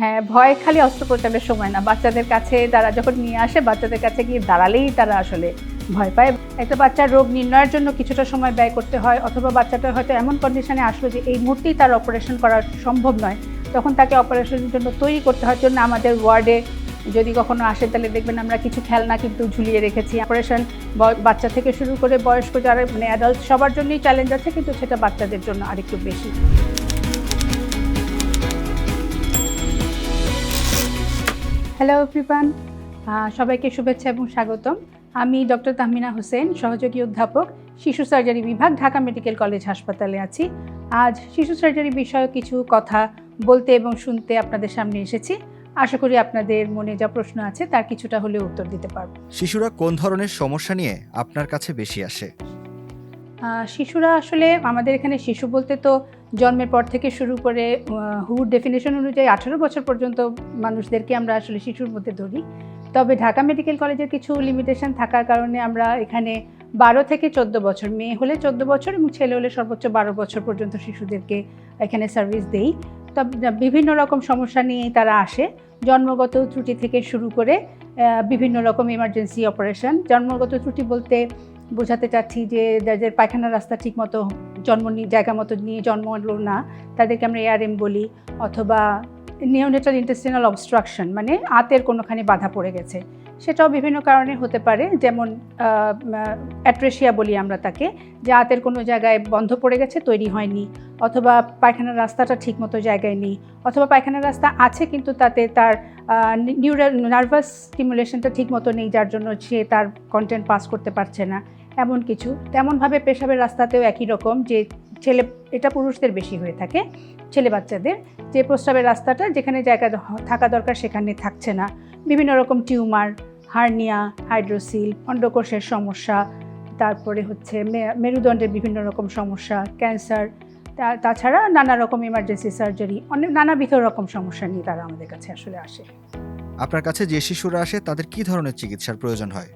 হ্যাঁ, ভয় খালি অস্ত্রোপচারের সময় না, বাচ্চাদের কাছে তারা যখন নিয়ে আসে, বাচ্চাদের কাছে গিয়ে দাঁড়ালেই তারা আসলে ভয় পায়। একটা বাচ্চার রোগ নির্ণয়ের জন্য কিছুটা সময় ব্যয় করতে হয়, অথবা বাচ্চাটার হয়তো এমন কন্ডিশনে আসলো যে এই মুহূর্তেই তার অপারেশন করা সম্ভব নয়, তখন তাকে অপারেশনের জন্য তৈরি করতে হয়। জন্য আমাদের ওয়ার্ডে যদি কখনো আসে তাহলে দেখবেন আমরা কিছু খেলনা কিন্তু ঝুলিয়ে রেখেছি। অপারেশন বাচ্চা থেকে শুরু করে বয়স্ক যারা অ্যাডাল্ট সবার জন্যই চ্যালেঞ্জ আছে, কিন্তু সেটা বাচ্চাদের জন্য আরেকটু বেশি। হ্যালো এভরিওয়ান, সবাইকে শুভেচ্ছা এবং স্বাগতম। আমি ডক্টর তাহমিনা হোসেন, সহযোগী অধ্যাপক, শিশু সার্জারি বিভাগ, ঢাকা মেডিকেল কলেজ হাসপাতালে আছি। আজ শিশু সার্জারি বিষয়ে কিছু কথা বলতে এবং শুনতে আপনাদের সামনে এসেছি। আশা করি আপনাদের মনে যা প্রশ্ন আছে তার কিছুটা হলেও উত্তর দিতে পারব। শিশুরা কোন ধরনের সমস্যা নিয়ে আপনার কাছে বেশি আসে? শিশুরা আসলে আমাদের এখানে শিশু বলতে তো জন্মের পর থেকে শুরু করে হুর ডেফিনেশন অনুযায়ী 18 বছর পর্যন্ত মানুষদেরকে আমরা আসলে শিশুর মধ্যে ধরি। তবে ঢাকা মেডিকেল কলেজের কিছু লিমিটেশন থাকার কারণে আমরা এখানে 12 থেকে 14 বছর, মেয়ে হলে 14 বছর এবং ছেলে হলে সর্বোচ্চ 12 বছর পর্যন্ত শিশুদেরকে এখানে সার্ভিস দেই। তবে বিভিন্ন রকম সমস্যা নিয়েই তারা আসে, জন্মগত ত্রুটি থেকে শুরু করে বিভিন্ন রকম ইমার্জেন্সি অপারেশন। জন্মগত ত্রুটি বলতে বোঝাতে চাচ্ছি যে যাদের পায়খানার রাস্তা ঠিকমতো জায়গা মতো নিয়ে জন্ম হলো না, তাদেরকে আমরা এআরএম বলি, অথবা নিওনেটাল ইন্টেস্টিনাল অবস্ট্রাকশন, মানে আঁতের কোনোখানে বাধা পড়ে গেছে। সেটাও বিভিন্ন কারণে হতে পারে, যেমন অ্যাট্রেশিয়া বলি আমরা তাকে, যে আঁতের কোনো জায়গায় বন্ধ পড়ে গেছে, তৈরি হয়নি, অথবা পায়খানার রাস্তাটা ঠিকমতো জায়গায় নেই, অথবা পায়খানার রাস্তা আছে কিন্তু তাতে তার নার্ভাস স্টিমুলেশনটা ঠিকমতো নেই, যার জন্য সে তার কন্টেন্ট পাস করতে পারছে না, এমন কিছু। তেমনভাবে পেশাবের রাস্তাতেও একই রকম, যে এটা পুরুষদের বেশি হয়ে থাকে, ছেলে বাচ্চাদের, যে প্রস্রাবের রাস্তাটা যেখানে জায়গা থাকা দরকার সেখানে থাকছে না। বিভিন্ন রকম টিউমার, হার্নিয়া, হাইড্রোসিল, অন্ডকোষের সমস্যা, তারপরে হচ্ছে মেরুদণ্ডের বিভিন্ন রকম সমস্যা, ক্যান্সার, তাছাড়া নানা রকম ইমার্জেন্সি সার্জারি, নানাবিধ রকম সমস্যা নিয়ে তারা আমাদের কাছে আসলে আসে। আপনার কাছে যে শিশুরা আসে তাদের কি ধরনের চিকিৎসার প্রয়োজন হয়?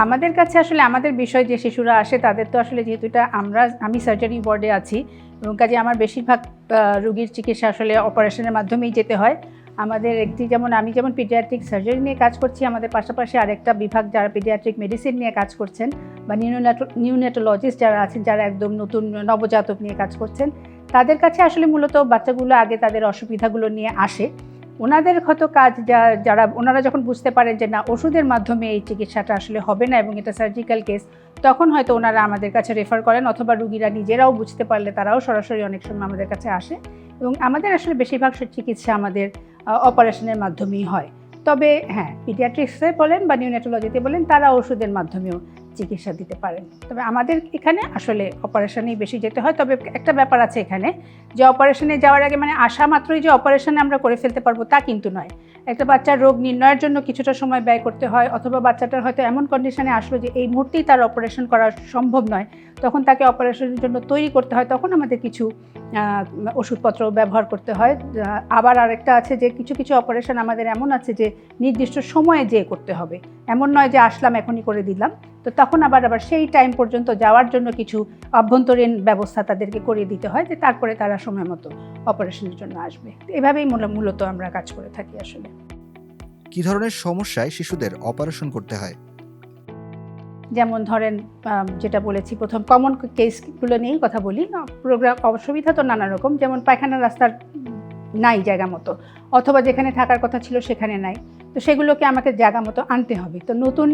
আমাদের কাছে আসলে আমাদের বিষয় যে শিশুরা আসে তাদের তো আসলে যেহেতু এটা আমি সার্জারি ওয়ার্ডে আছি এবং কাজে আমার বেশিরভাগ রোগীর চিকিৎসা আসলে অপারেশনের মাধ্যমেই যেতে হয়। আমাদের আমি যেমন পিডিয়াট্রিক সার্জারি নিয়ে কাজ করছি, আমাদের পাশাপাশি আরেকটা বিভাগ যারা পিডিয়াট্রিক মেডিসিন নিয়ে কাজ করছেন, বা নিউনেটোলজিস্ট যারা আছেন, যারা একদম নতুন নবজাতক নিয়ে কাজ করছেন, তাদের কাছে আসলে মূলত বাচ্চাগুলো আগে তাদের অসুবিধাগুলো নিয়ে আসে। ওনাদের হয়তো কাজ ওনারা যখন বুঝতে পারেন যে না, ওষুধের মাধ্যমে এই চিকিৎসাটা আসলে হবে না এবং এটা সার্জিক্যাল কেস, তখন হয়তো ওনারা আমাদের কাছে রেফার করেন, অথবা রুগীরা নিজেরাও বুঝতে পারলে তারাও সরাসরি অনেক সময় আমাদের কাছে আসে। এবং আমাদের আসলে বেশিরভাগ চিকিৎসা আমাদের অপারেশনের মাধ্যমেই হয়। তবে হ্যাঁ, পিডিয়াট্রিক্সে বলেন বা নিউনেটোলজিতে বলেন, তারা ওষুধের মাধ্যমেও চিকিৎসা দিতে পারেন। তবে আমাদের এখানে আসলে অপারেশনেই বেশি যেতে হয়। তবে একটা ব্যাপার আছে এখানে, যে অপারেশনে যাওয়ার আগে মানে আসা মাত্রই যে অপারেশনে আমরা করে ফেলতে পারবো তা কিন্তু নয়। একটা বাচ্চার রোগ নির্ণয়ের জন্য কিছুটা সময় ব্যয় করতে হয়, অথবা বাচ্চাটার হয়তো এমন কন্ডিশনে আসলো যে এই মুহূর্তেই তার অপারেশন করা সম্ভব নয়, তখন তাকে অপারেশনের জন্য তৈরি করতে হয়। তখন আমাদের কিছু ওষুধপত্র ব্যবহার করতে হয়। আবার আরেকটা আছে যে কিছু কিছু অপারেশন আমাদের এমন আছে যে নির্দিষ্ট সময়ে যেয়ে করতে হবে, এমন নয় যে আসলাম এখনই করে দিলাম। তো তখন আবার সেই টাইম পর্যন্ত যাওয়ার জন্য কিছু অভ্যন্তরীণ ব্যবস্থা তাদেরকে করিয়ে দিতে হয়, যে তারপরে তারা সময় মতো অপারেশনের জন্য আসবে। এভাবেই মূলত আমরা কাজ করে থাকি আসলে। কি ধরনের সমস্যায় শিশুদের অপারেশন করতে হয়? যেমন ধরেন, যেটা বলেছি প্রথম কমন কেসগুলো নিয়েই কথা বলি। অসুবিধা তো নানা রকম, যেমন পায়খানার রাস্তার নাই জায়গা মতো, অথবা যেখানে থাকার কথা ছিল সেখানে নাই, তো সেগুলোকে আমাকে জায়গা মতো আনতে হবে। তো নতুন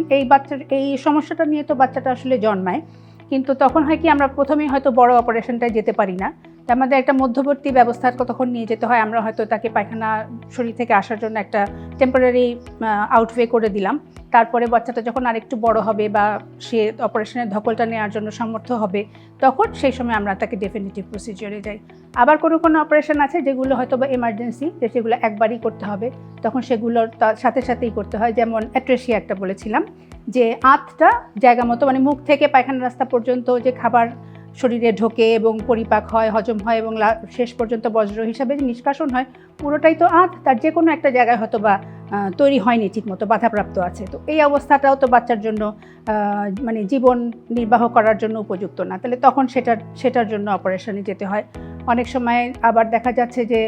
এই সমস্যাটা নিয়ে তো বাচ্চাটা আসলে জন্মায়, কিন্তু তখন হয় কি, আমরা প্রথমেই হয়তো বড় অপারেশনটায় যেতে পারি না, তো আমাদের একটা মধ্যবর্তী ব্যবস্থা তখন নিয়ে যেতে হয়। আমরা হয়তো তাকে পায়খানা শরীর থেকে আসার জন্য একটা টেম্পোরারি আউটওয়ে করে দিলাম। তারপরে বাচ্চাটা যখন আরেকটু বড় হবে বা সে অপারেশনের ধকলটা নেওয়ার জন্য সামর্থ্য হবে, তখন সেই সময় আমরা তাকে ডেফিনিটিভ প্রসিজিওরে যাই। আবার কোনো অপারেশন আছে যেগুলো হয়তো বা এমার্জেন্সি, সেগুলো একবারই করতে হবে, তখন সেগুলোর সাথে সাথেই করতে হয়। যেমন অ্যাট্রেশিয়া একটা বলেছিলাম, যে আঁতটা জায়গা মতো, মানে মুখ থেকে পায়খানা রাস্তা পর্যন্ত যে খাবার শরীরে ঢোকে এবং পরিপাক হয়, হজম হয় এবং শেষ পর্যন্ত বজ্র হিসাবে যে নিষ্কাশন হয়, পুরোটাই তো আঁত, তার যে কোনো একটা জায়গায় হয়তো বা তৈরি হয়নি ঠিকমতো, বাধাপ্রাপ্ত আছে। তো এই অবস্থাটাও তো বাচ্চার জন্য মানে জীবন নির্বাহ করার জন্য উপযুক্ত না, তাহলে তখন সেটার জন্য অপারেশনে যেতে হয়। অনেক সময় আবার দেখা যাচ্ছে যে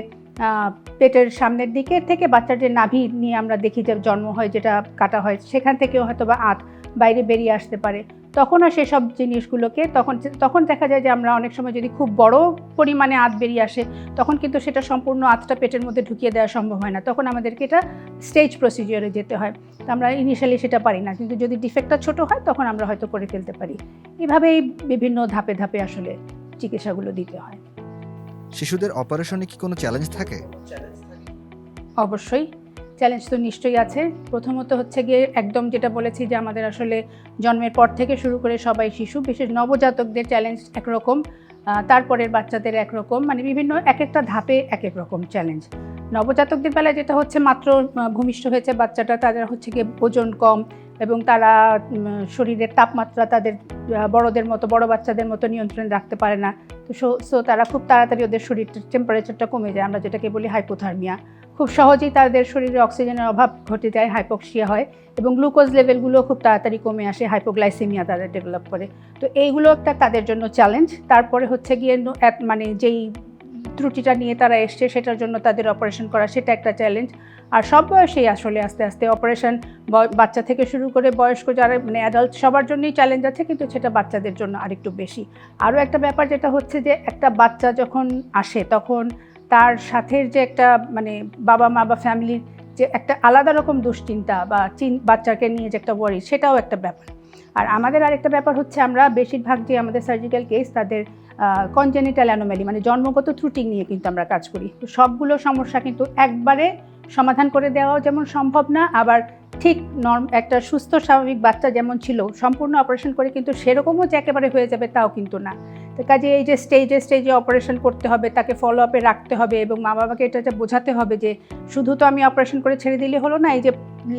পেটের সামনের দিকে থেকে বাচ্চার যে নাভি নিয়ে আমরা দেখি যে জন্ম হয়, যেটা কাটা হয়, সেখান থেকেও হয়তো বা আঁত বাইরে বেরিয়ে আসতে পারে। তখন আর সেসব জিনিসগুলোকে তখন দেখা যায় যে আমরা অনেক সময় যদি খুব বড় পরিমাণে আঁত বেরিয়ে আসে, তখন কিন্তু সেটা সম্পূর্ণ আঁতটা পেটের মধ্যে ঢুকিয়ে দেওয়া সম্ভব হয় না। তখন আমাদেরকে এটা স্টেজ প্রসিজিওরে যেতে হয়। তো আমরা ইনিশিয়ালি সেটা পারি না, কিন্তু যদি ডিফেক্টটা ছোট হয় তখন আমরা হয়তো করে ফেলতে পারি। এভাবেই বিভিন্ন ধাপে ধাপে আসলে চিকিৎসাগুলো দিতে হয়। শিশুদের অপারেশনে কি কোনো চ্যালেঞ্জ থাকে? অবশ্যই চ্যালেঞ্জ তো নিশ্চয়ই আছে। প্রথমত হচ্ছে গিয়ে একদম যেটা বলেছি যে আমাদের আসলে জন্মের পর থেকে শুরু করে সবাই শিশু, বিশেষ নবজাতকদের চ্যালেঞ্জ একরকম, তারপরের বাচ্চাদের একরকম, মানে বিভিন্ন এক একটা ধাপে এক এক রকম চ্যালেঞ্জ। নবজাতকদের বেলায় যেটা হচ্ছে মাত্র ভূমিষ্ঠ হয়েছে বাচ্চাটা, তাদের হচ্ছে গিয়ে ওজন কম এবং তারা শরীরের তাপমাত্রা তাদের বড়দের মতো, বড় বাচ্চাদের মতো নিয়ন্ত্রণে রাখতে পারে না। তো সো তারা খুব তাড়াতাড়ি ওদের শরীরটার টেম্পারেচারটা কমে যায়, আমরা যেটাকে বলি হাইপোথার্মিয়া। খুব সহজেই তাদের শরীরে অক্সিজেনের অভাব ঘটে যায়, হাইপক্সিয়া হয় এবং গ্লুকোজ লেভেলগুলো খুব তাড়াতাড়ি কমে আসে, হাইপোগ্লাইসেমিয়া তাদের ডেভেলপ করে। তো এইগুলো একটা তাদের জন্য চ্যালেঞ্জ। তারপরে হচ্ছে গিয়ে মানে যেই ত্রুটিটা নিয়ে তারা এসছে সেটার জন্য তাদের অপারেশন করা, সেটা একটা চ্যালেঞ্জ। আর সব বয়সেই আসলে আস্তে আস্তে অপারেশন, বাচ্চা থেকে শুরু করে বয়স্ক যারা মানে অ্যাডাল্ট সবার জন্যই চ্যালেঞ্জ আছে, কিন্তু সেটা বাচ্চাদের জন্য আরেকটু বেশি। আরও একটা ব্যাপার যেটা হচ্ছে যে একটা বাচ্চা যখন আসে তখন তার সাথে যে একটা মানে বাবা মা বা ফ্যামিলির যে একটা আলাদা রকম দুশ্চিন্তা বা বাচ্চাকে নিয়ে যে একটা ওয়ারি, সেটাও একটা ব্যাপার। আর আমাদের আরেকটা ব্যাপার হচ্ছে আমরা বেশিরভাগ যে আমাদের সার্জিক্যাল কেস তাদের কনজেনিটাল অ্যানোমালি মানে জন্মগত ত্রুটি নিয়ে কিন্তু আমরা কাজ করি। তো সবগুলো সমস্যা কিন্তু একবারে সমাধান করে দেওয়াও যেমন সম্ভব না, আবার ঠিক একটা সুস্থ স্বাভাবিক বাচ্চা যেমন ছিল সম্পূর্ণ অপারেশন করে কিন্তু সেরকমও যে একেবারে হয়ে যাবে তাও কিন্তু না। তো কাজে এই যে স্টেজে অপারেশন করতে হবে, তাকে ফলো আপে রাখতে হবে এবং মা বাবাকে এটা বোঝাতে হবে যে শুধু তো আমি অপারেশন করে ছেড়ে দিলে হলো না, এই যে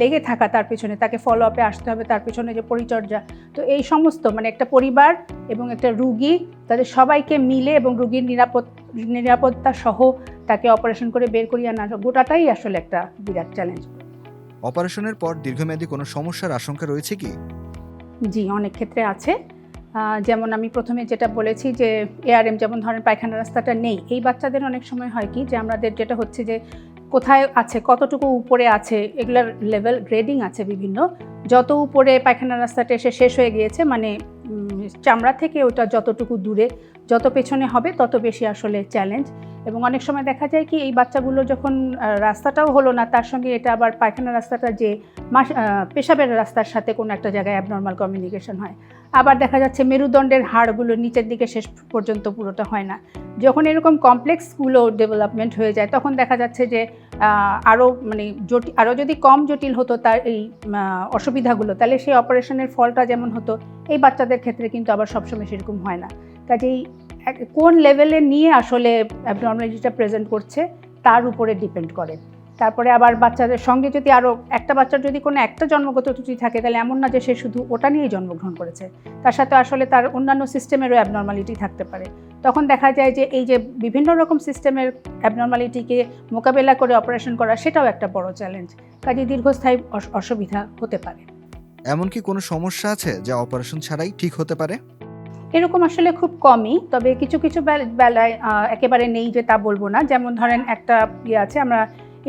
লেগে থাকা তার পিছনে, তাকে ফলো আপে আসতে হবে, তার পিছনে যে পরিচর্যা। তো এই সমস্ত মানে একটা পরিবার এবং একটা রুগী, তাদের সবাইকে মিলে এবং রুগীর নিরাপত্তা সহ তাকে অপারেশন করে বের করিয়ে আনা, গোটাটাই আসলে একটা বিরাট চ্যালেঞ্জ। অপারেশনের পর দীর্ঘমেয়াদী কোনো সমস্যার আশঙ্কা রয়েছে কি? জি, অনেক ক্ষেত্রে আছে। যেমন আমি প্রথমে যেটা বলেছি যে এআরএম, যেমন ধরেন পায়খানা রাস্তাটা নেই, এই বাচ্চাদের অনেক সময় হয় কি যে আমাদের যেটা হচ্ছে যে কোথায় আছে, কতটুকু উপরে আছে, এগুলার লেভেল গ্রেডিং আছে বিভিন্ন। যত উপরে পায়খানা রাস্তাটা এসে শেষ হয়ে গিয়েছে মানে চামড়া থেকে ওটা যতটুকু দূরে, যত পেছনে হবে তত বেশি আসলে চ্যালেঞ্জ। এবং অনেক সময় দেখা যায় কি এই বাচ্চাগুলো যখন রাস্তাটাও হলো না, তার সঙ্গে এটা আবার পায়খানা রাস্তাটা যে পেশাবের রাস্তার সাথে কোনো একটা জায়গায় অ্যাবনর্মাল কমিউনিকেশন হয়। আবার দেখা যাচ্ছে মেরুদণ্ডের হাড়গুলো নিচের দিকে শেষ পর্যন্ত পুরোটা হয় না। যখন এরকম কমপ্লেক্সগুলো ডেভেলপমেন্ট হয়ে যায় তখন দেখা যাচ্ছে যে আরও মানে আরও যদি কম জটিল হতো তার এই অসুবিধাগুলো, তাহলে সেই অপারেশনের ফলটা যেমন হতো এই বাচ্চাদের ক্ষেত্রে কিন্তু আবার সবসময় সেরকম হয় না। কাজেই কোন লেভেলে নিয়ে আসলে অ্যাবনর্মালিটিটা প্রেজেন্ট করছে তার উপরে ডিপেন্ড করে। তারপরে আবার বাচ্চাদের সঙ্গে যদি আরও একটা বাচ্চার যদি কোনো একটা জন্মগত ত্রুটি থাকে, তাহলে এমন না যে সে শুধু ওটা নিয়েই জন্মগ্রহণ করেছে, তার সাথে আসলে তার অন্যান্য সিস্টেমেরও অ্যাবনর্মালিটি থাকতে পারে। তখন দেখা যায় যে এই যে বিভিন্ন রকম সিস্টেমের অ্যাবনর্মালিটিকে মোকাবেলা করে অপারেশন করা, সেটাও একটা বড় চ্যালেঞ্জ। কাজে দীর্ঘস্থায়ী অসুবিধা হতে পারে। এমন কি কোনো সমস্যা আছে যা অপারেশন ছাড়াই ঠিক হতে পারে? এরকম আসলে খুব কমই, তবে কিছু কিছু বেলায় একেবারে নেই যে তা বলবো না। যেমন ধরেন একটা আছে, আমরা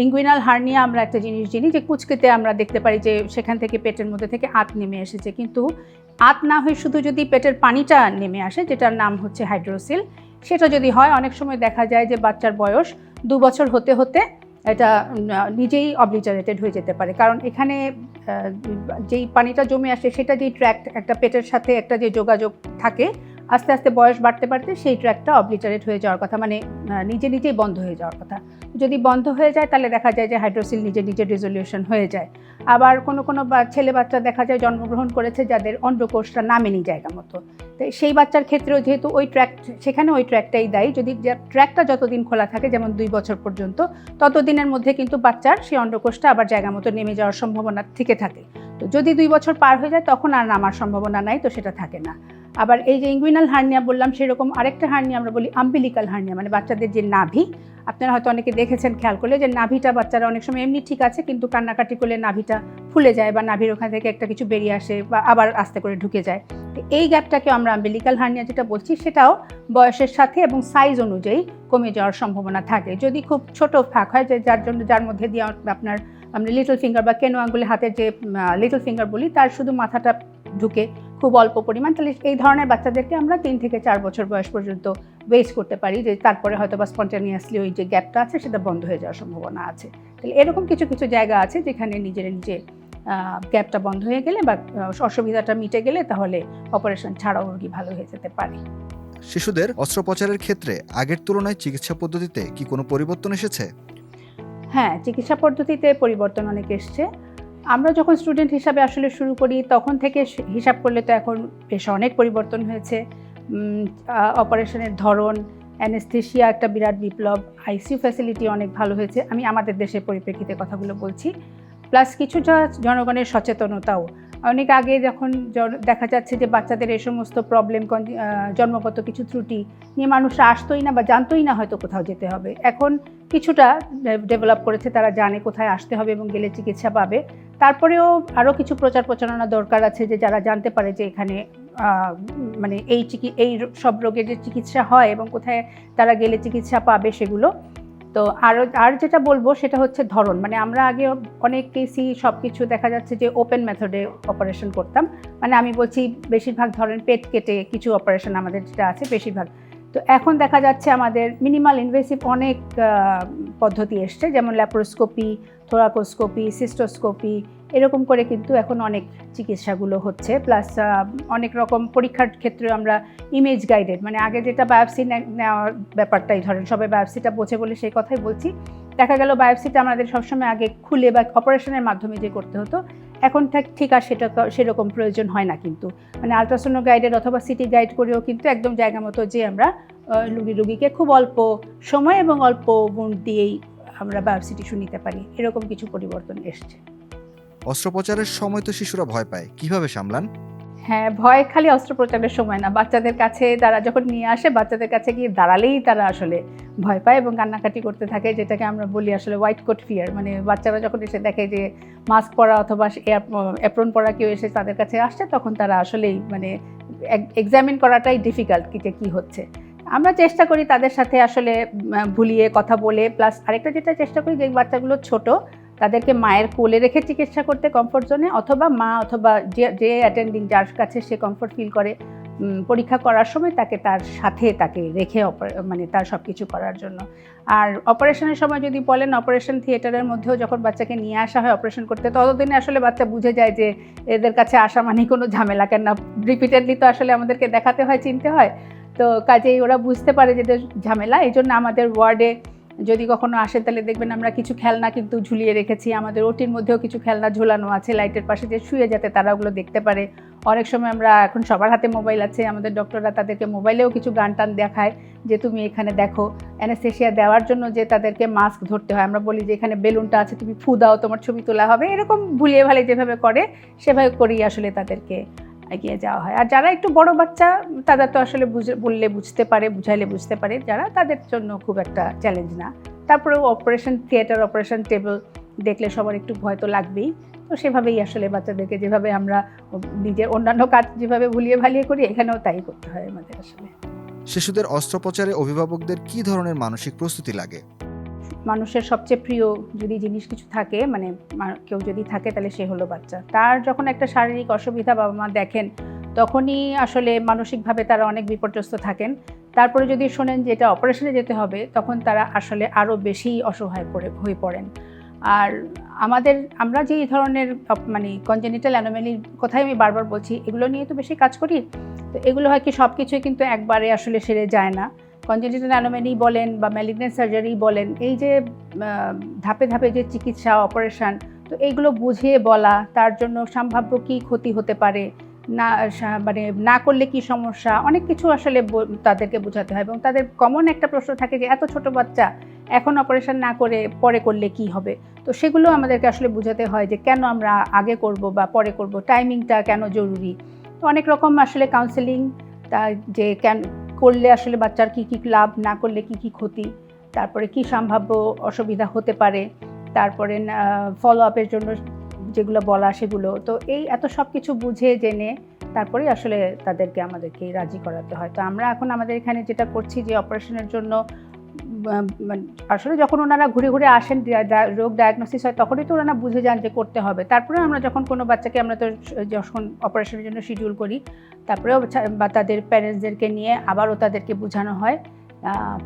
ইনগুইনাল হার্নিয়া আমরা একটা জিনিস জানি যে কুচকেতে আমরা দেখতে পারি যে সেখান থেকে পেটের মধ্যে থেকে আঁত নেমে এসেছে, কিন্তু আঁত না হয়ে শুধু যদি পেটের পানিটা নেমে আসে, যেটার নাম হচ্ছে হাইড্রোসিল, সেটা যদি হয় অনেক সময় দেখা যায় যে বাচ্চার বয়স 2 বছর হতে হতে এটা নিজেই অবলিটারেটেড হয়ে যেতে পারে। কারণ এখানে যেই পানিটা জমে আসে সেটা যেই ট্র্যাক্ট একটা পেটের সাথে একটা যে যোগাযোগ থাকে, আস্তে আস্তে বয়স বাড়তে বাড়তে সেই ট্র্যাক্টটা অবলিটারেট হয়ে যাওয়ার কথা, মানে নিজেই বন্ধ হয়ে যাওয়ার কথা। যদি বন্ধ হয়ে যায় তাহলে দেখা যায় যে হাইড্রোসিল নিজে রিজলিউশন হয়ে যায়। আবার কোনো ছেলে বাচ্চা দেখা যায় জন্মগ্রহণ করেছে যাদের অন্ডকোষটা নামেনি জায়গা মতো, তো সেই বাচ্চার ক্ষেত্রেও যেহেতু সেখানে ওই ট্র্যাকটাই দায়ী। যদি ট্র্যাকটা যতদিন খোলা থাকে, যেমন 2 বছর পর্যন্ত, ততদিনের মধ্যে কিন্তু বাচ্চার সেই অন্ডকোষটা আবার জায়গা মতো নেমে যাওয়ার সম্ভাবনা থেকে থাকে। তো যদি 2 বছর পার হয়ে যায় তখন আর নামার সম্ভাবনা নাই, তো সেটা থাকে না। আবার এই যে ইনগুইনাল হার্নিয়া বললাম, সেরকম আরেকটা হার্নিয়া আমরা বলি আম্বিলিকাল হার্নিয়া, মানে বাচ্চাদের যে নাভি, আপনারা হয়তো অনেকে দেখেছেন খেয়াল করলে যে নাভিটা বাচ্চারা অনেক সময় এমনি ঠিক আছে, কিন্তু কান্নাকাটি করলে নাভিটা ফুলে যায় বা নাভির ওখান থেকে একটা কিছু বেরিয়ে আসে বা আবার আস্তে করে ঢুকে যায়। তো এই গ্যাপটাকে আমরা আম্বিলিকাল হার্নিয়া যেটা বলছি সেটাও বয়সের সাথে এবং সাইজ অনুযায়ী কমে যাওয়ার সম্ভাবনা থাকে। যদি খুব ছোট ফাঁক হয় যার মধ্যে দিয়ে আপনার আমরা লিটল ফিঙ্গার বা কেনো আঙ্গুলে হাতের যে লিটল ফিঙ্গার বলি তার শুধু মাথাটা ঢুকে খুব অল্প পরিমাণ, তাহলে এই ধরনের বাচ্চাদেরকে আমরা 3 থেকে 4 বছর বয়স পর্যন্ত ওয়েট করতে পারি, যে তারপরে হয়তো বা স্পন্টানিয়াসলি ওই যে গ্যাপটা আছে সেটা বন্ধ হয়ে যাওয়ার সম্ভাবনা আছে। তাহলে এরকম কিছু কিছু জায়গা আছে যেখানে নিজে গ্যাপটা বন্ধ হয়ে গেলে বা অসুবিধাটা মিটে গেলে তাহলে অপারেশন ছাড়াও রোগী ভালো হয়ে যেতে পারে। শিশুদের অস্ত্রোপচারের ক্ষেত্রে আগের তুলনায় চিকিৎসা পদ্ধতিতে কি কোনো পরিবর্তন এসেছে? হ্যাঁ, চিকিৎসা পদ্ধতিতে পরিবর্তন অনেক এসছে। আমরা যখন স্টুডেন্ট হিসাবে আসলে শুরু করি তখন থেকে হিসাব করলে তো এখন বেশ অনেক পরিবর্তন হয়েছে। অপারেশনের ধরন, অ্যানেস্থেশিয়া একটা বিরাট বিপ্লব, আইসিইউ ফ্যাসিলিটি অনেক ভালো হয়েছে। আমি আমাদের দেশের পরিপ্রেক্ষিতে কথাগুলো বলছি। প্লাস কিছুটা জনগণের সচেতনতাও। অনেক আগে যখন দেখা যাচ্ছে যে বাচ্চাদের এই সমস্ত প্রবলেম, জন্মগত কিছু ত্রুটি নিয়ে মানুষরা আসতোই না বা জানতোই না হয়তো কোথাও যেতে হবে। এখন কিছুটা ডেভেলপ করেছে, তারা জানে কোথায় আসতে হবে এবং গেলে চিকিৎসা পাবে। তারপরেও আরও কিছু প্রচার প্রচারণা দরকার আছে, যে যারা জানতে পারে যে এখানে মানে এই সব রোগের যে চিকিৎসা হয় এবং কোথায় তারা গেলে চিকিৎসা পাবে সেগুলো। তো আর যেটা বলবো সেটা হচ্ছে ধরন, মানে আমরা আগে অনেক কেসই সব কিছু দেখা যাচ্ছে যে ওপেন মেথডে অপারেশন করতাম, মানে আমি বলছি বেশিরভাগ ধরেন পেট কেটে কিছু অপারেশন আমাদের যেটা আছে বেশিরভাগ। তো এখন দেখা যাচ্ছে আমাদের মিনিমাল ইনভেসিভ অনেক পদ্ধতি এসছে, যেমন ল্যাপারোস্কোপি, থোরাকোস্কোপি, সিস্টোস্কোপি, এরকম করে কিন্তু এখন অনেক চিকিৎসাগুলো হচ্ছে। প্লাস অনেক রকম পরীক্ষার ক্ষেত্রে আমরা ইমেজ গাইডেড, মানে আগে যেটা বায়োপসি নেওয়ার ব্যাপারটাই ধরেন সবাই বায়োপসিটা বোঝে বলে সেই কথাই বলছি, দেখা গেল বায়োপসিটা আমাদের সবসময় আগে খুলে বা অপারেশনের মাধ্যমে যে করতে হতো, এখন ঠিক আর সেরকম প্রয়োজন হয় না। কিন্তু মানে আলট্রাসোনো গাইডেড অথবা সিটি গাইড করেও কিন্তু একদম জায়গা মতো যে আমরা রুগীকে খুব অল্প সময় এবং অল্প গুণ দিয়েই আমরা বায়োপসি টিস্যু নিতে পারি। এরকম কিছু পরিবর্তন এসছে। অস্ত্রোপচারের সময় তো শিশুরা ভয় পায়, কিভাবে সামলান? হ্যাঁ, ভয় খালি অস্ত্রোপচারের সময় না, বাচ্চাদের কাছে তারা যখন নিয়ে আসে বাচ্চাদের কাছে গিয়ে দাঁড়ালেই তারা আসলে ভয় পায় এবং কান্নাকাটি করতে থাকে, যেটাকে আমরা বলি আসলে হোয়াইট কোট ফিয়ার। মানে বাচ্চারা যখন এসে দেখে যে মাস্ক পরা অথবা অ্যাপ্রন পরা কেউ এসে তাদের কাছে আসছে, তখন তারা আসলেই মানে এক্সামিন করাটাই ডিফিকাল্ট কি হচ্ছে। আমরা চেষ্টা করি তাদের সাথে আসলে ভুলিয়ে কথা বলে, প্লাস আরেকটা যেটা চেষ্টা করি যে বাচ্চাগুলো ছোট তাদেরকে মায়ের কোলে রেখে চিকিৎসা করতে কমফোর্ট জোনে, অথবা মা অথবা যে অ্যাটেন্ডিং যার কাছে সে কমফোর্ট ফিল করে পরীক্ষা করার সময় তার সাথে রেখে মানে তার সব কিছু করার জন্য। আর অপারেশনের সময় যদি বলেন, অপারেশন থিয়েটারের মধ্যেও যখন বাচ্চাকে নিয়ে আসা হয় অপারেশন করতে, ততদিনে আসলে বাচ্চা বুঝে যায় যে এদের কাছে আসা মানে কোনো ঝামেলা, কেন না রিপিটেডলি তো আসলে আমাদেরকে দেখাতে হয়, চিনতে হয়। তো কাজেই ওরা বুঝতে পারে যে ঝামেলা। এই জন্য আমাদের ওয়ার্ডে যদি কখনো আসে তাহলে দেখবেন আমরা কিছু খেলনা কিন্তু ঝুলিয়ে রেখেছি, আমাদের ওটির মধ্যেও কিছু খেলনা ঝুলানো আছে লাইটের পাশে, যে শুয়ে যাতে তারা ওগুলো দেখতে পারে। অনেক সময় আমরা এখন সবার হাতে মোবাইল আছে, আমাদের ডক্টররা তাদেরকে মোবাইলেও কিছু গান টান দেখায় যে তুমি এখানে দেখো। অ্যানেস্থেশিয়া দেওয়ার জন্য যে তাদেরকে মাস্ক ধরতে হয়, আমরা বলি যে এখানে বেলুনটা আছে তুমি ফু দাও, তোমার ছবি তোলা হবে। এরকম ভুলিয়ে ভালে যেভাবে করে সেভাবে করেই আসলে তাদেরকে এগিয়ে যাওয়া হয়। আর যারা একটু বড় বাচ্চা তারা তো আসলে বললে বুঝতে পারে, বুঝাইলে বুঝতে পারে, যারা তাদের জন্য খুব একটা চ্যালেঞ্জ না। তারপরেও অপারেশন থিয়েটার, অপারেশন টেবল দেখলে সবার একটু ভয় তো লাগবেই। তো সেভাবেই আসলে বাচ্চাদেরকে যেভাবে আমরা নিজের অন্যান্য কাজ যেভাবে ভুলিয়ে ভালিয়ে করি, এখানেও তাই করতে হয় আমাদের আসলে। শিশুদের অস্ত্রোপচারে অভিভাবকদের কি ধরনের মানসিক প্রস্তুতি লাগে? মানুষের সবচেয়ে প্রিয় যদি জিনিস কিছু থাকে, মানে কেউ যদি থাকে তাহলে সে হলো বাচ্চা। তার যখন একটা শারীরিক অসুবিধা বাবা মা দেখেন, তখনই আসলে মানসিকভাবে তারা অনেক বিপর্যস্ত থাকেন। তারপরে যদি শোনেন যে এটা অপারেশনে যেতে হবে, তখন তারা আসলে আরও বেশি অসহায় হয়ে পড়েন। আর আমরা যে ধরনের মানে কনজেনিটাল অ্যানোমালির কথাই আমি বারবার বলছি, এগুলো নিয়ে তো বেশি কাজ করি। তো এগুলো হয় কি সব কিছুই কিন্তু একবারে আসলে সেরে যায় না। কনজেনিটাল অ্যানোমালি বলেন বা ম্যালিগন্যান্ট সার্জারি বলেন, এই যে ধাপে ধাপে যে চিকিৎসা অপারেশন, তো এইগুলো বুঝিয়ে বলা, তার জন্য সম্ভাব্য কী ক্ষতি হতে পারে, না মানে না করলে কি সমস্যা, অনেক কিছু আসলে তাদেরকে বোঝাতে হয়। এবং তাদের কমন একটা প্রশ্ন থাকে যে এত ছোট বাচ্চা, এখন অপারেশন না করে পরে করলে কি হবে। তো সেগুলো আমাদেরকে আসলে বোঝাতে হয় যে কেন আমরা আগে করব বা পরে করব, টাইমিংটা কেন জরুরি। তো অনেক রকম আসলে কাউন্সেলিং, যে করলে আসলে বাচ্চার কী কী লাভ, না করলে কী কী ক্ষতি, তারপরে কি সম্ভাব্য অসুবিধা হতে পারে, তারপরে ফলো আপের জন্য যেগুলো বলা সেগুলো। তো এই এত সব কিছু বুঝে জেনে তারপরেই আসলে তাদেরকে আমাদেরকে রাজি করাতে হয়। তো আমরা এখন আমাদের এখানে যেটা করছি যে অপারেশনের জন্য আসলে যখন ওনারা ঘুরে ঘুরে আসেন রোগ ডায়াগনোসিস হয় তখনই তো ওনারা বুঝে যান যে করতে হবে। তারপরে আমরা যখন কোনো বাচ্চাকে আমরা তো যখন অপারেশনের জন্য শিডিউল করি তারপরেও বা তাদের প্যারেন্টসদেরকে নিয়ে আবারও তাদেরকে বোঝানো হয়,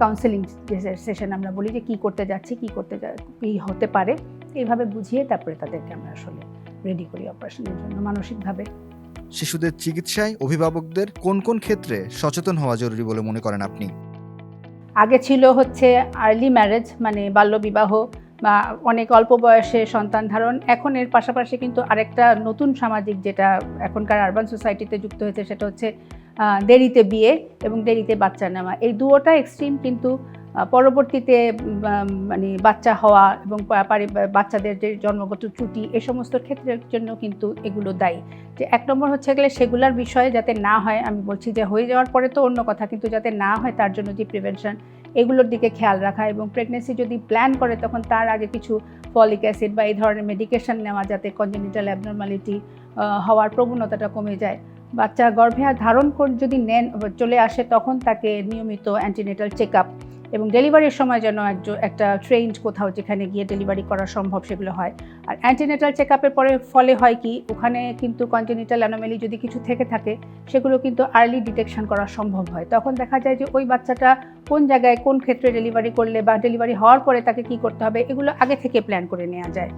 কাউন্সেলিং সেশন আমরা বলি যে কী করতে যাচ্ছি, কী হতে পারে, এইভাবে বুঝিয়ে তারপরে তাদেরকে আমরা আসলে রেডি করি অপারেশনের জন্য মানসিকভাবে। শিশুদের চিকিৎসায় অভিভাবকদের কোন কোন ক্ষেত্রে সচেতন হওয়া জরুরি বলে মনে করেন আপনি? আগে ছিল হচ্ছে আর্লি ম্যারেজ, মানে বাল্যবিবাহ বা অনেক অল্প বয়সে সন্তান ধারণ। এখন এর পাশাপাশি কিন্তু আরেকটা নতুন সামাজিক যেটা এখনকার আরবান সোসাইটিতে যুক্ত হয়েছে সেটা হচ্ছে দেরিতে বিয়ে এবং দেরিতে বাচ্চা নেওয়া। এই দুটোটা এক্সট্রিম, কিন্তু পরবর্তীতে মানে বাচ্চা হওয়া এবং বাচ্চাদের যে জন্মগত ত্রুটি এই সমস্ত ক্ষেত্রের জন্য কিন্তু এগুলো দায়ী। যে এক নম্বর হচ্ছে গেলে সেগুলোর বিষয়ে যাতে না হয়, আমি বলছি যে হয়ে যাওয়ার পরে তো অন্য কথা, কিন্তু যাতে না হয় তার জন্য যে প্রিভেনশন, এগুলোর দিকে খেয়াল রাখা এবং প্রেগনেন্সি যদি প্ল্যান করে তখন তার আগে কিছু ফলিক অ্যাসিড বা এই ধরনের মেডিকেশন নেওয়া যাতে কনজেনিটাল অ্যাবনরমালিটি হওয়ার প্রবণতাটা কমে যায়। বাচ্চা গর্ভে ধারণ করে যদি চলে আসে তখন তাকে নিয়মিত অ্যান্টিনেটাল চেক আপ এবং ডেলিভারির সময় যেন একটা ট্রেন্ড কোথাও যেখানে গিয়ে ডেলিভারি করা সম্ভব সেগুলো হয়। আর অ্যান্টিনেটাল চেক আপের ফলে হয় কি, ওখানে কিন্তু কনজেনিটাল অ্যানোমালি যদি কিছু থেকে থাকে সেগুলো কিন্তু আর্লি ডিটেকশন করা সম্ভব হয়। তখন দেখা যায় যে ওই বাচ্চাটা কোন জায়গায় কোন ক্ষেত্রে ডেলিভারি করলে বা ডেলিভারি হওয়ার পরে তাকে কি করতে হবে এগুলো আগে থেকে প্ল্যান করে নেওয়া যায়।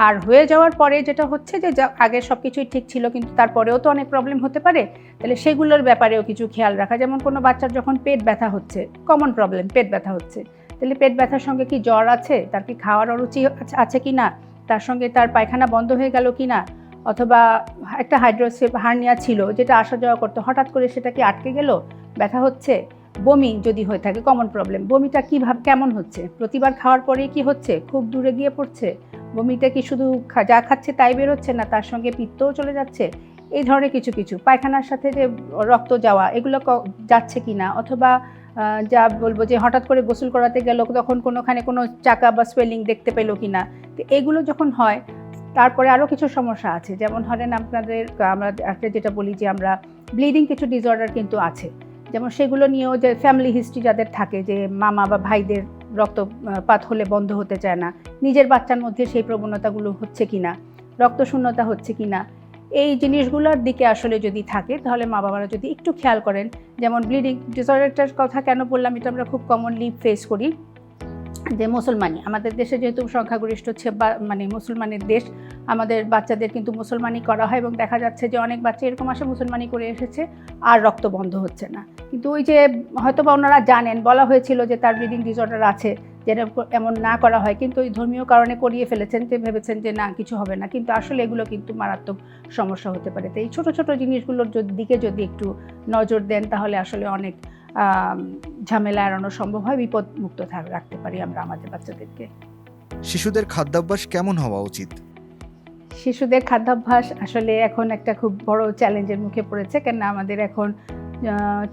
আর হয়ে যাওয়ার পরে যেটা হচ্ছে যে আগে সব কিছুই ঠিক ছিল কিন্তু তারপরেও তো অনেক প্রবলেম হতে পারে, তাহলে সেগুলোর ব্যাপারেও কিছু খেয়াল রাখা। যেমন কোনো বাচ্চার যখন পেট ব্যথা হচ্ছে, কমন প্রবলেম পেট ব্যথা হচ্ছে, তাহলে পেট ব্যথার সঙ্গে কি জ্বর আছে, তার কি খাওয়ার অরুচি আছে কি না, তার সঙ্গে তার পায়খানা বন্ধ হয়ে গেল কি না, অথবা একটা হার্নিয়া ছিল যেটা আসা যাওয়া করতো, হঠাৎ করে সেটা কি আটকে গেল, ব্যথা হচ্ছে, বমি যদি হয়ে থাকে কমন প্রবলেম, বমিটা কেমন হচ্ছে, প্রতিবার খাওয়ার পরেই কি হচ্ছে, খুব দূরে গিয়ে পড়ছে, বমিটা কি শুধু যা খাচ্ছে তাই বেরোচ্ছে না তার সঙ্গে পিত্তও চলে যাচ্ছে, এই ধরনের কিছু পায়খানার সাথে যে রক্ত যাওয়া এগুলো যাচ্ছে কি না, অথবা যা বলবো যে হঠাৎ করে গোসল করাতে গেল তখন কোনোখানে কোনো চাকা বা সোয়েলিং দেখতে পেলো কি না। তো এগুলো যখন হয় তারপরে আরও কিছু সমস্যা আছে, যেমন ধরেন আমরা একটা যেটা বলি যে আমরা ব্লিডিং কিছু ডিসঅর্ডার কিন্তু আছে, যেমন সেগুলো নিয়েও যে ফ্যামিলি হিস্ট্রি যাদের থাকে যে মামা বা ভাইদের রক্তপাত হলে বন্ধ হতে চায় না, নিজের বাচ্চার মধ্যে সেই প্রবণতাগুলো হচ্ছে কি না, রক্তশূন্যতা হচ্ছে কি না, এই জিনিসগুলোর দিকে আসলে যদি থাকে তাহলে মা বাবারা যদি একটু খেয়াল করেন। যেমন ব্লিডিং ডিসঅর্ডারটার কথা কেন বললাম, এটা আমরা খুব কমনলি ফেস করি যে মুসলমানি, আমাদের দেশে যেহেতু সংখ্যাগরিষ্ঠ হচ্ছে বা মানে মুসলমানের দেশ, আমাদের বাচ্চাদের কিন্তু মুসলমানি করা হয় এবং দেখা যাচ্ছে যে অনেক বাচ্চা এরকম আসে মুসলমানি করে এসেছে আর রক্ত বন্ধ হচ্ছে না, কিন্তু ওই যে হয়তো বা ওনারা জানেন, বলা হয়েছিল যে তার ব্লিডিং ডিসঅর্ডার আছে, যেটা এমন না করা হয়, কিন্তু ওই ধর্মীয় কারণে করিয়ে ফেলেছেন, যে ভেবেছেন যে না কিছু হবে না, কিন্তু আসলে এগুলো কিন্তু মারাত্মক সমস্যা হতে পারে। তো এই ছোটো ছোটো জিনিসগুলোর দিকে যদি একটু নজর দেন তাহলে আসলে অনেক ঝামেলা এড়ানো সম্ভব হয়, বিপদ মুক্ত রাখতে পারি আমরা আমাদের বাচ্চাদেরকে। শিশুদের খাদ্যাভ্যাস কেমন হওয়া উচিত? শিশুদের খাদ্যাভ্যাস আসলে এখন একটা খুব বড় চ্যালেঞ্জের মুখে পড়েছে, কেন আমাদের এখন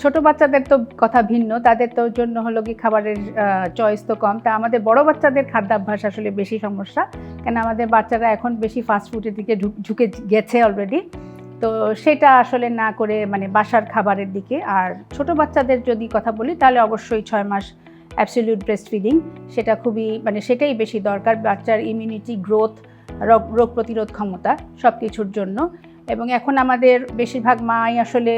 ছোট বাচ্চাদের তো কথা ভিন্ন, তাদের তো জন্য হলো কি খাবারের চয়েস তো কম, তা আমাদের বড় বাচ্চাদের খাদ্যাভ্যাস আসলে বেশি সমস্যা, কেন আমাদের বাচ্চারা এখন বেশি ফাস্টফুডের দিকে ঝুঁকে গেছে অলরেডি। তো সেটা আসলে না করে মানে বাসার খাবারের দিকে। আর ছোট বাচ্চাদের যদি কথা বলি তাহলে অবশ্যই 6 মাস অ্যাবসলিউট ব্রেস্ট ফিডিং, সেটা খুবই মানে সেটাই বেশি দরকার বাচ্চার ইমিউনিটি গ্রোথ, রোগ প্রতিরোধ ক্ষমতা সব কিছুর জন্য। এবং এখন আমাদের বেশিরভাগ মাই আসলে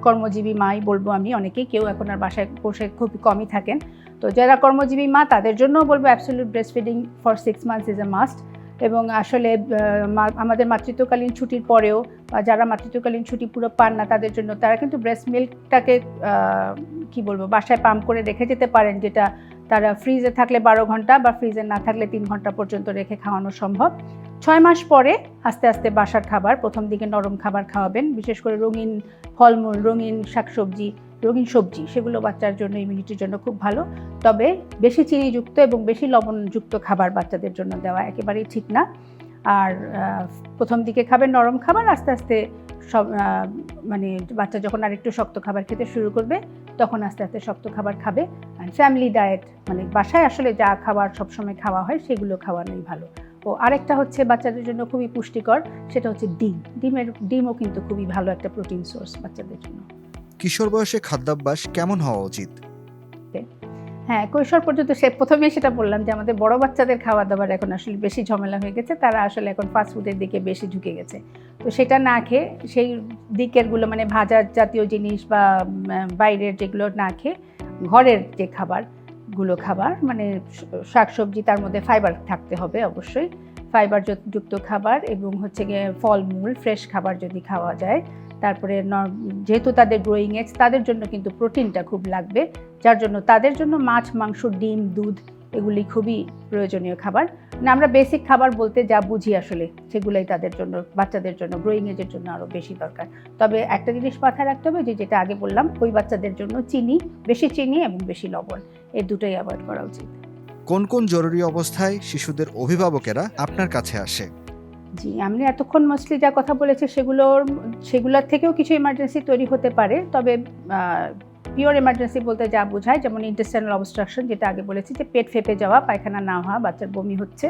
কর্মজীবী মাই বলবো আমি, অনেকেই, কেউ এখন আর বাসায় বসে খুবই কমই থাকেন, তো যারা কর্মজীবী মা তাদের জন্যও বলবো absolute breast feeding for 6 months is a must. এবং আসলে আমাদের মাতৃত্বকালীন ছুটির পরেও বা যারা মাতৃত্বকালীন ছুটি পুরো পান না তাদের জন্য তারা কিন্তু ব্রেস্ট মিল্কটাকে কি বলবো বাসায় পাম্প করে রেখে যেতে পারেন, যেটা তারা ফ্রিজে থাকলে 12 ঘন্টা বা ফ্রিজে না থাকলে 3 ঘন্টা পর্যন্ত রেখে খাওয়ানো সম্ভব। 6 মাস পরে আস্তে আস্তে বাসার খাবার, প্রথম দিকে নরম খাবার খাওয়াবেন, বিশেষ করে রঙিন ফলমূল, রঙিন শাকসবজি, রঙিন সবজি, সেগুলো বাচ্চার জন্য ইমিউনিটির জন্য খুব ভালো। তবে বেশি চিনিযুক্ত এবং বেশি লবণযুক্ত খাবার বাচ্চাদের জন্য দেওয়া একেবারেই ঠিক না। আর প্রথম দিকে খাবেন নরম খাবার, আস্তে আস্তে সব মানে বাচ্চা যখন আরেকটু শক্ত খাবার খেতে শুরু করবে তখন আস্তে আস্তে শক্ত খাবার খাবে। আর ফ্যামিলি ডায়েট মানে বাসায় আসলে যা খাবার সবসময় খাওয়া হয় সেগুলো খাওয়ানোই ভালো। ও আরেকটা হচ্ছে বাচ্চাদের জন্য খুবই পুষ্টিকর, সেটা হচ্ছে ডিমও কিন্তু খুবই ভালো একটা প্রোটিন সোর্স বাচ্চাদের জন্য। কিশোর বয়সে খাদ্যাভ্যাস কেমন হওয়া উচিত? হ্যাঁ, কৈশোর পর্যন্ত প্রথমেই সেটা বললাম যে আমাদের বড় বাচ্চাদের খাওয়া দাওয়ার এখন আসলে বেশি ঝামেলা হয়ে গেছে, তারা আসলে এখন ফাস্টফুডের দিকে বেশি ঝুঁকে গেছে। তো সেটা না খেয়ে সেই দিকেরগুলো মানে ভাজা জাতীয় জিনিস বা বাইরের যেগুলো না খেয়ে ঘরের যে খাবার মানে শাকসবজি, তার মধ্যে ফাইবার থাকতে হবে অবশ্যই, ফাইবার যুক্ত খাবার এবং হচ্ছে গিয়ে ফলমূল, ফ্রেশ খাবার যদি খাওয়া যায়। তারপরে যেহেতু তাদের গ্রোয়িং এজ, তাদের জন্য কিন্তু প্রোটিনটা খুব লাগবে, যার জন্য তাদের জন্য মাছ, মাংস, ডিম, দুধ এগুলি খুবই প্রয়োজনীয় খাবার। মানে আমরা বেসিক খাবার বলতে যা বুঝি আসলে সেগুলোই তাদের জন্য, বাচ্চাদের জন্য গ্রোয়িং এজের জন্য আরও বেশি দরকার। তবে একটা জিনিস মাথায় রাখতে হবে, যেটা আগে বললাম, ওই বাচ্চাদের জন্য বেশি চিনি এবং বেশি লবণ, এই দুটোই অ্যাভয়েড করা উচিত। কোন কোন জরুরি অবস্থায় শিশুদের অভিভাবকেরা আপনার কাছে আসে? জি, আমি এতক্ষণ মোস্টলি যা কথা বলেছি সেগুলোর থেকেও কিছু এমার্জেন্সি তৈরি হতে পারে। তবে পিওর এমার্জেন্সি বলতে যা বোঝায়, যেমন ইন্টেস্টাইনাল অবস্ট্রাকশন, যেটা আগে বলেছি যে পেট ফেঁপে যাওয়া, পায়খানা না হওয়া, বাচ্চার বমি হচ্ছে,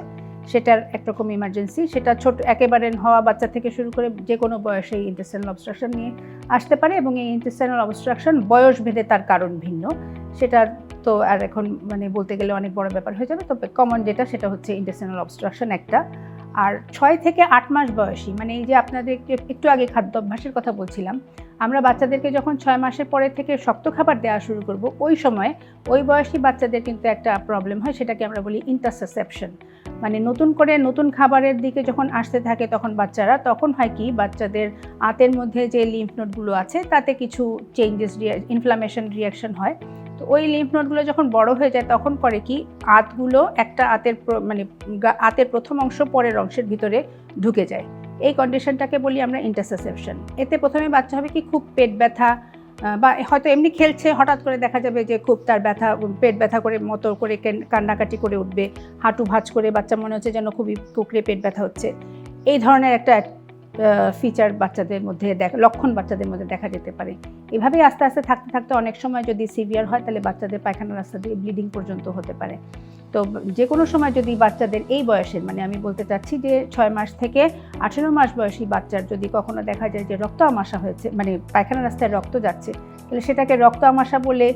সেটার একরকম এমার্জেন্সি। সেটা ছোট একেবারে হওয়া বাচ্চা থেকে শুরু করে যে কোনো বয়সে ইন্টেস্টাইনাল অবস্ট্রাকশন নিয়ে আসতে পারে, এবং এই ইন্টেস্টাইনাল অবস্ট্রাকশন বয়স ভেদে তার কারণ ভিন্ন। সেটার তো আর এখন মানে বলতে গেলে অনেক বড় ব্যাপার হয়ে যাবে। তবে কমন সেটা হচ্ছে ইন্টেস্টাইনাল অবস্ট্রাকশন একটা। আর 6 থেকে 8 মাস বয়সী, মানে এই যে আপনাদেরকে একটু আগে খাদ্যাভ্যাসের কথা বলছিলাম, আমরা বাচ্চাদেরকে যখন 6 মাসের পরে থেকে শক্ত খাবার দেওয়া শুরু করব, ওই সময় ওই বয়সী বাচ্চাদের কিন্তু একটা প্রবলেম হয়, সেটাকে আমরা বলি ইন্টারসেপশন। মানে নতুন করে নতুন খাবারের দিকে যখন আসতে থাকে তখন হয় কি, বাচ্চাদের আঁতের মধ্যে যে লিম্ফ নোডগুলো আছে তাতে কিছু চেঞ্জেস, ইনফ্লামেশন রিয়াকশন হয়। তো ওই লিম্ফ নোডগুলো যখন বড় হয়ে যায়, তখন করে কি, আঁতগুলো একটা আঁতের প্রথম অংশ পরের অংশের ভিতরে ঢুকে যায়। এই কন্ডিশনটাকে বলি আমরা ইন্টারসেপশন। এতে প্রথমে বাচ্চা হবে কি, খুব পেট ব্যথা, বা হয়তো এমনি খেলছে, হঠাৎ করে দেখা যাবে যে খুব তার পেট ব্যথা করে মতো করে কান্নাকাটি করে উঠবে, হাঁটু ভাঁজ করে বাচ্চা মনে হচ্ছে যেন খুবই কুকড়ে পেট ব্যথা হচ্ছে। এই ধরনের একটা ফিচার লক্ষণ বাচ্চাদের মধ্যে দেখা যেতে পারে। এভাবেই আস্তে আস্তে থাকতে থাকতে অনেক সময় যদি সিভিয়ার হয়, তাহলে বাচ্চাদের পায়খানা রাস্তা দিয়ে ব্লিডিং পর্যন্ত হতে পারে। তো যে কোনো সময় যদি বাচ্চাদের এই বয়সের, মানে আমি বলতে চাচ্ছি যে 6 মাস থেকে 18 মাস বয়সী বাচ্চার যদি কখনো দেখা যায় যে রক্ত আমাশা হয়েছে, মানে পায়খানা রাস্তায় রক্ত যাচ্ছে, তাহলে সেটাকে রক্ত আমাশা বলে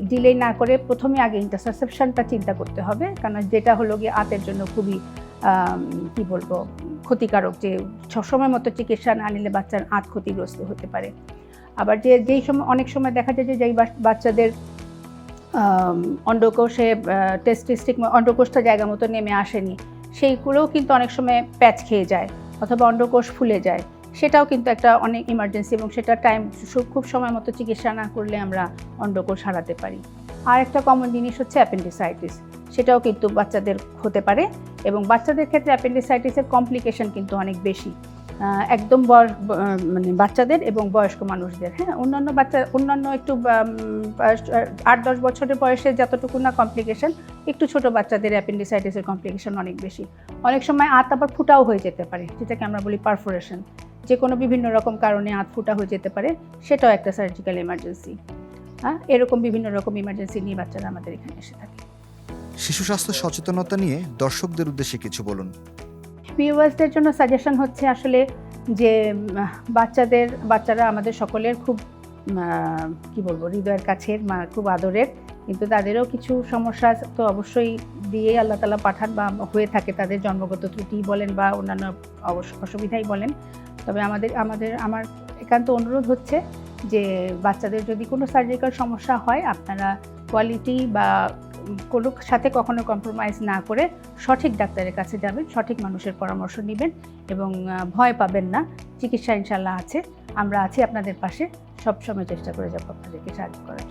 ডিলে না করে প্রথমে আগে ইন্টারসেপশনটা চিন্তা করতে হবে, কারণ যেটা হলো গিয়ে আঁতের জন্য খুবই ক্ষতিকারক, যে সময় মতো চিকিৎসা না নিলে বাচ্চার আঁত ক্ষতিগ্রস্ত হতে পারে। আবার যেই সময় অনেক সময় দেখা যায় যে যেই বাচ্চাদের অন্ডকোষে অন্ডকোষটা জায়গা মতো নেমে আসেনি, সেইগুলোও কিন্তু অনেক সময় প্যাচ খেয়ে যায় অথবা অন্ডকোষ ফুলে যায়, সেটাও কিন্তু একটা অনেক ইমার্জেন্সি, এবং সেটা খুব সময় মতো চিকিৎসা না করলে আমরা অন্ডকোষ হারাতে পারি। আর একটা কমন জিনিস হচ্ছে অ্যাপেন্ডিসাইটিস, সেটাও কিন্তু বাচ্চাদের হতে পারে, এবং বাচ্চাদের ক্ষেত্রে অ্যাপেন্ডিসাইটিসের কমপ্লিকেশন কিন্তু অনেক বেশি, একদম মানে বাচ্চাদের এবং বয়স্ক মানুষদের। হ্যাঁ, অন্যান্য একটু 8-10 বছরের বয়সে যতটুকু না কমপ্লিকেশন, একটু ছোট বাচ্চাদের অ্যাপেন্ডিসাইটিসের কমপ্লিকেশন অনেক বেশি। অনেক সময় আঁত আবার ফুটাও হয়ে যেতে পারে, যেটাকে আমরা বলি পারফোরেশন। যে কোনো বিভিন্ন রকম কারণে আঁত ফুটা হয়ে যেতে পারে, সেটাও একটা সার্জিক্যাল এমার্জেন্সি। এরকম বিভিন্ন রকম ইমার্জেন্সি নিয়ে বাচ্চারা আমাদের এখানে এসে থাকে। শিশু স্বাস্থ্য সচেতনতা নিয়ে দর্শকদের উদ্দেশ্যে কিছু বলুন। ভিউয়ার্সদের জন্য সাজেশন হচ্ছে আসলে যে বাচ্চারা আমাদের সকলের খুব হৃদয়ের কাছের, খুব আদরের, কিন্তু তাদেরও কিছু সমস্যা তো অবশ্যই দিয়ে আল্লাহ তাআলা পাঠান বা হয়ে থাকে, তাদের জন্মগত ত্রুটি বলেন বা অন্যান্য অসুবিধাই বলেন। তবে আমার একান্ত অনুরোধ হচ্ছে যে বাচ্চাদের যদি কোনো সার্জিক্যাল সমস্যা হয়, আপনারা কোয়ালিটি বা কোনো সাথে কখনো কম্প্রোমাইজ না করে সঠিক ডাক্তারের কাছে যাবেন, সঠিক মানুষের পরামর্শ নেবেন, এবং ভয় পাবেন না। চিকিৎসা ইনশাল্লাহ আছে, আমরা আছি আপনাদের পাশে, সবসময় চেষ্টা করে যাবো আপনাদেরকে সাহায্য করার।